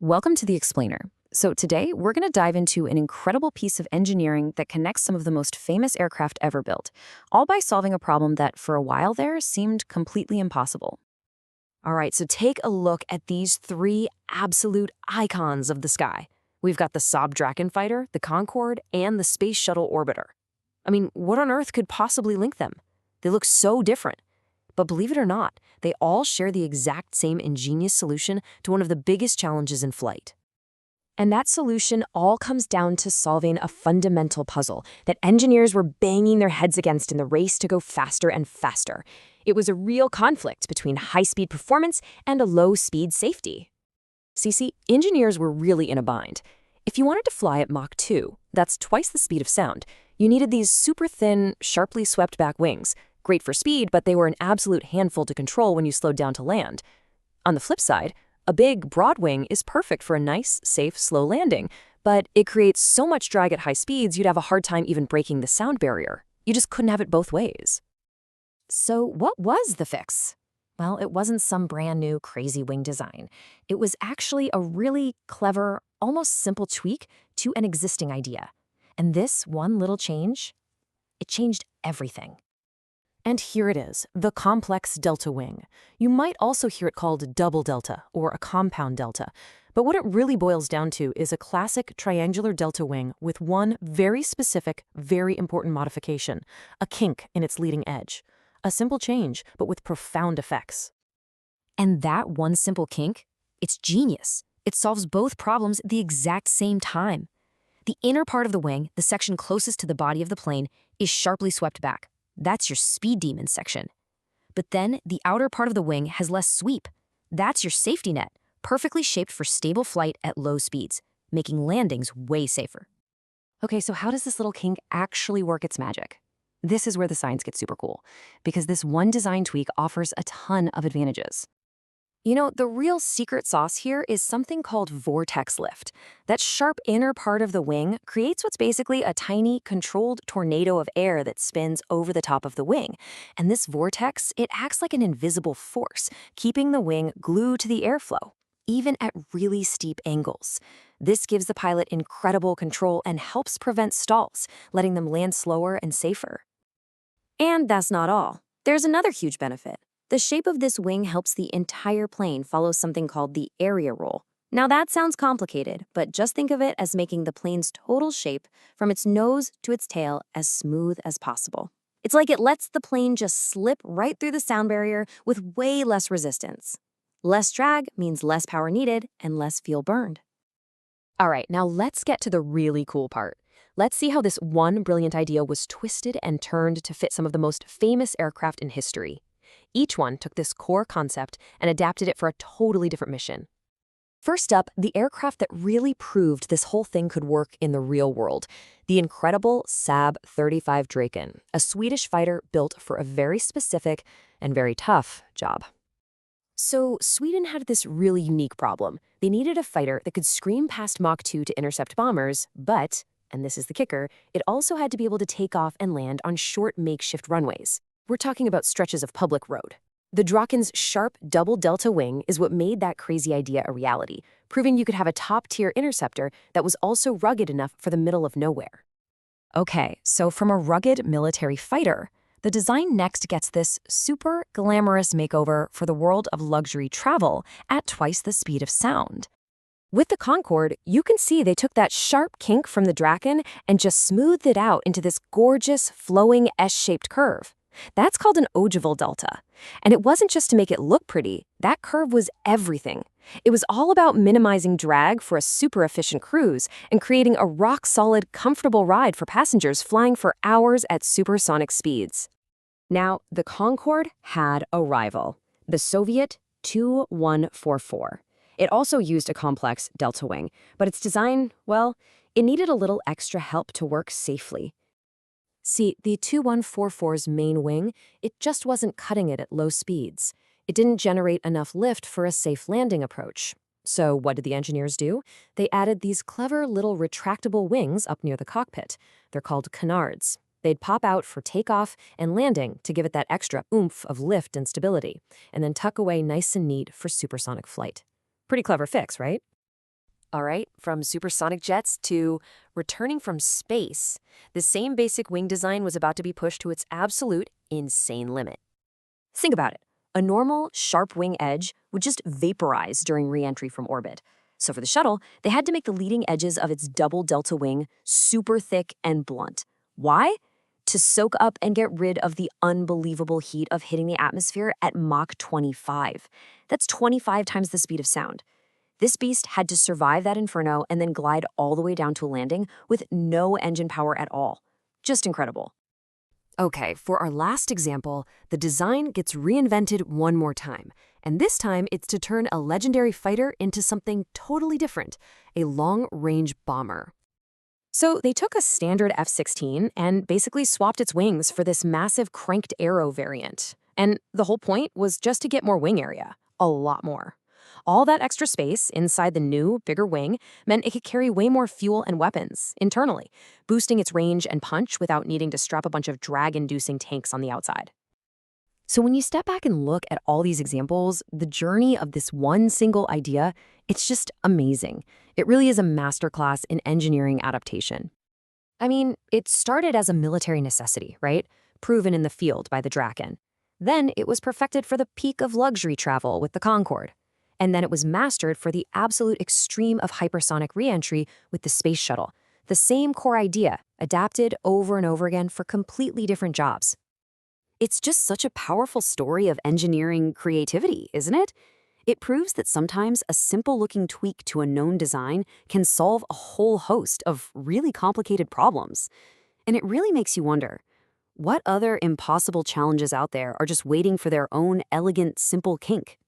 Welcome to The Explainer. So today, we're going to dive into an incredible piece of engineering that connects some of the most famous aircraft ever built, all by solving a problem that, for a while there, seemed completely impossible. All right, so take a look at these three absolute icons of the sky. We've got the Saab Drachen fighter, the Concorde, and the Space Shuttle Orbiter. I mean, what on earth could possibly link them? They look so different. But believe it or not, they all share the exact same ingenious solution to one of the biggest challenges in flight. And that solution all comes down to solving a fundamental puzzle that engineers were banging their heads against in the race to go faster and faster. It was a real conflict between high-speed performance and a low-speed safety. See, engineers were really in a bind. If you wanted to fly at Mach 2, that's twice the speed of sound, you needed these super thin, sharply swept back wings. Great for speed, but they were an absolute handful to control when you slowed down to land. On the flip side, a big, broad wing is perfect for a nice, safe, slow landing, but it creates so much drag at high speeds you'd have a hard time even breaking the sound barrier. You just couldn't have it both ways. So what was the fix? Well, it wasn't some brand new crazy wing design. It was actually a really clever, almost simple tweak to an existing idea. And this one little change, it changed everything. And here it is, the complex delta wing. You might also hear it called double delta or a compound delta, but what it really boils down to is a classic triangular delta wing with one very specific, very important modification, a kink in its leading edge. A simple change, but with profound effects. And that one simple kink, it's genius. It solves both problems at the exact same time. The inner part of the wing, the section closest to the body of the plane, is sharply swept back. That's your speed demon section. But then the outer part of the wing has less sweep. That's your safety net, perfectly shaped for stable flight at low speeds, making landings way safer. Okay, so how does this little kink actually work its magic? This is where the science gets super cool, because this one design tweak offers a ton of advantages. You know, the real secret sauce here is something called vortex lift. That sharp inner part of the wing creates what's basically a tiny, controlled tornado of air that spins over the top of the wing. And this vortex, it acts like an invisible force, keeping the wing glued to the airflow, even at really steep angles. This gives the pilot incredible control and helps prevent stalls, letting them land slower and safer. And that's not all. There's another huge benefit. The shape of this wing helps the entire plane follow something called the area rule. Now that sounds complicated, but just think of it as making the plane's total shape from its nose to its tail as smooth as possible. It's like it lets the plane just slip right through the sound barrier with way less resistance. Less drag means less power needed and less fuel burned. All right, now let's get to the really cool part. Let's see how this one brilliant idea was twisted and turned to fit some of the most famous aircraft in history. Each one took this core concept and adapted it for a totally different mission. First up, the aircraft that really proved this whole thing could work in the real world, the incredible Saab 35 Draken, a Swedish fighter built for a very specific and very tough job. So Sweden had this really unique problem. They needed a fighter that could scream past Mach 2 to intercept bombers, but, and this is the kicker, it also had to be able to take off and land on short makeshift runways. We're talking about stretches of public road. The Drachen's sharp double delta wing is what made that crazy idea a reality, proving you could have a top-tier interceptor that was also rugged enough for the middle of nowhere. Okay, so from a rugged military fighter, the design next gets this super glamorous makeover for the world of luxury travel at twice the speed of sound. With the Concorde, you can see they took that sharp kink from the Drachen and just smoothed it out into this gorgeous, flowing S-shaped curve. That's called an ogival delta. And it wasn't just to make it look pretty, that curve was everything. It was all about minimizing drag for a super efficient cruise and creating a rock-solid, comfortable ride for passengers flying for hours at supersonic speeds. Now, the Concorde had a rival, the Soviet Tu-144. It also used a complex delta wing, but its design, well, it needed a little extra help to work safely. See, the Tu-144's main wing, it just wasn't cutting it at low speeds. It didn't generate enough lift for a safe landing approach. So what did the engineers do? They added these clever little retractable wings up near the cockpit. They're called canards. They'd pop out for takeoff and landing to give it that extra oomph of lift and stability, and then tuck away nice and neat for supersonic flight. Pretty clever fix, right? All right, from supersonic jets to returning from space, the same basic wing design was about to be pushed to its absolute insane limit. Think about it. A normal, sharp wing edge would just vaporize during re-entry from orbit. So for the shuttle, they had to make the leading edges of its double delta wing super thick and blunt. Why? To soak up and get rid of the unbelievable heat of hitting the atmosphere at Mach 25. That's 25 times the speed of sound. This beast had to survive that inferno and then glide all the way down to a landing with no engine power at all. Just incredible. Okay, for our last example, the design gets reinvented one more time. And this time, it's to turn a legendary fighter into something totally different, a long-range bomber. So they took a standard F-16 and basically swapped its wings for this massive cranked Aero variant. And the whole point was just to get more wing area, a lot more. All that extra space inside the new, bigger wing meant it could carry way more fuel and weapons internally, boosting its range and punch without needing to strap a bunch of drag-inducing tanks on the outside. So when you step back and look at all these examples, the journey of this one single idea, it's just amazing. It really is a masterclass in engineering adaptation. I mean, it started as a military necessity, right? Proven in the field by the Draken. Then it was perfected for the peak of luxury travel with the Concorde. And then it was mastered for the absolute extreme of hypersonic reentry with the space shuttle. The same core idea, adapted over and over again for completely different jobs. It's just such a powerful story of engineering creativity, isn't it? It proves that sometimes a simple-looking tweak to a known design can solve a whole host of really complicated problems. And it really makes you wonder, what other impossible challenges out there are just waiting for their own elegant, simple kink?